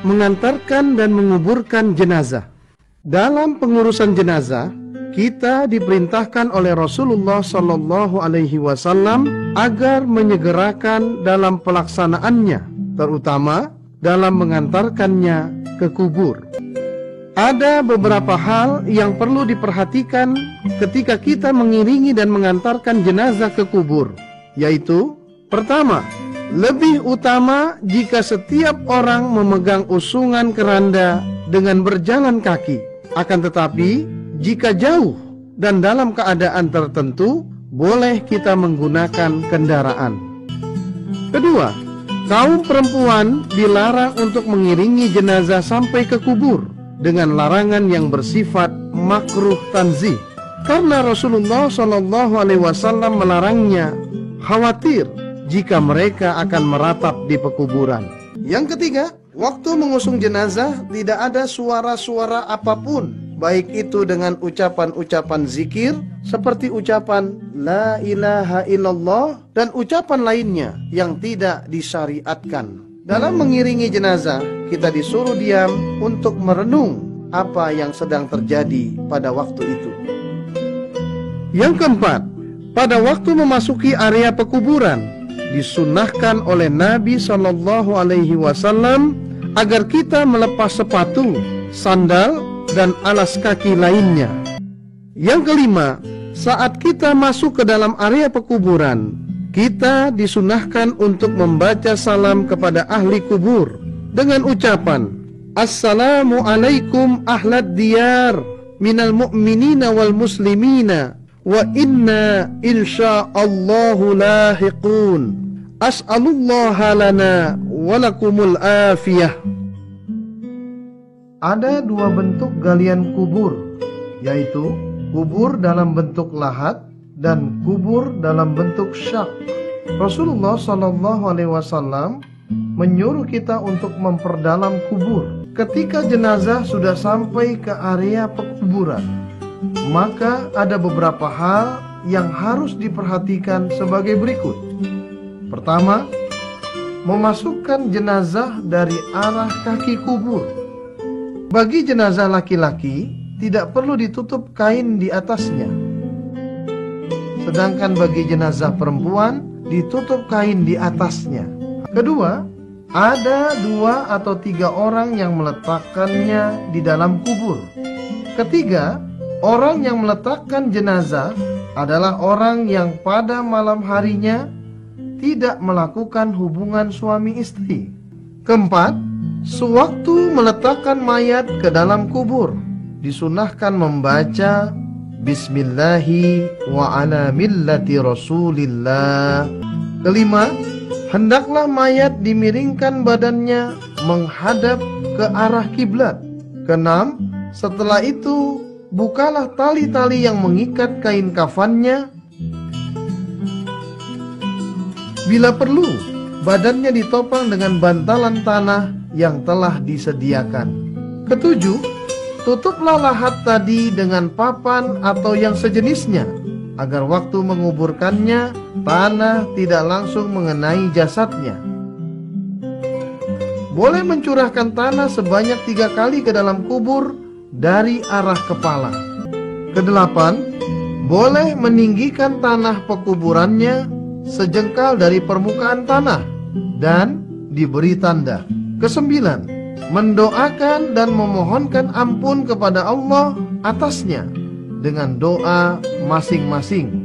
mengantarkan dan menguburkan jenazah. Dalam pengurusan jenazah, kita diperintahkan oleh Rasulullah Shallallahu Alaihi Wasallam agar menyegerakan dalam pelaksanaannya, terutama dalam mengantarkannya ke kubur. Ada beberapa hal yang perlu diperhatikan ketika kita mengiringi dan mengantarkan jenazah ke kubur, yaitu pertama, lebih utama jika setiap orang memegang usungan keranda dengan berjalan kaki. Akan tetapi, jika jauh dan dalam keadaan tertentu, boleh kita menggunakan kendaraan. Kedua, kaum perempuan dilarang untuk mengiringi jenazah sampai ke kubur dengan larangan yang bersifat makruh tanzih, karena Rasulullah SAW melarangnya, khawatir jika mereka akan meratap di pekuburan. Yang ketiga, waktu mengusung jenazah tidak ada suara-suara apapun, baik itu dengan ucapan-ucapan zikir seperti ucapan La ilaha illallah dan ucapan lainnya yang tidak disyariatkan. Dalam mengiringi jenazah, kita disuruh diam untuk merenung apa yang sedang terjadi pada waktu itu. Yang keempat, pada waktu memasuki area pekuburan, disunnahkan oleh Nabi Shallallahu Alaihi Wasallam agar kita melepas sepatu, sandal, dan alas kaki lainnya. Yang kelima, saat kita masuk ke dalam area pekuburan, kita disunahkan untuk membaca salam kepada ahli kubur dengan ucapan Assalamualaikum ahlad diyar minal mu'minina wal muslimina wa inna insya'allahu lahiqun as'alullaha lana walakumul afiyah. Ada dua bentuk galian kubur, yaitu kubur dalam bentuk lahat dan kubur dalam bentuk syak. Rasulullah SAW menyuruh kita untuk memperdalam kubur. Ketika jenazah sudah sampai ke area pekuburan, maka ada beberapa hal yang harus diperhatikan sebagai berikut. Pertama, memasukkan jenazah dari arah kaki kubur. Bagi jenazah laki-laki, tidak perlu ditutup kain di atasnya. Sedangkan bagi jenazah perempuan, ditutup kain di atasnya. Kedua, ada 2 atau 3 orang yang meletakkannya di dalam kubur. Ketiga, orang yang meletakkan jenazah adalah orang yang pada malam harinya tidak melakukan hubungan suami istri. Keempat, sewaktu meletakkan mayat ke dalam kubur, disunahkan membaca Bismillahi wa ala millati Rasulillah. Kelima, hendaklah mayat dimiringkan badannya menghadap ke arah kiblat. Keenam, setelah itu bukalah tali-tali yang mengikat kain kafannya. Bila perlu, badannya ditopang dengan bantalan tanah yang telah disediakan. Ketujuh, tutuplah lahat tadi dengan papan atau yang sejenisnya, agar waktu menguburkannya, tanah tidak langsung mengenai jasadnya. Boleh mencurahkan tanah sebanyak 3 kali ke dalam kubur dari arah kepala. Kedelapan, boleh meninggikan tanah pekuburannya sejengkal dari permukaan tanah dan diberi tanda. Kesembilan, mendoakan dan memohonkan ampun kepada Allah atasnya dengan doa masing-masing.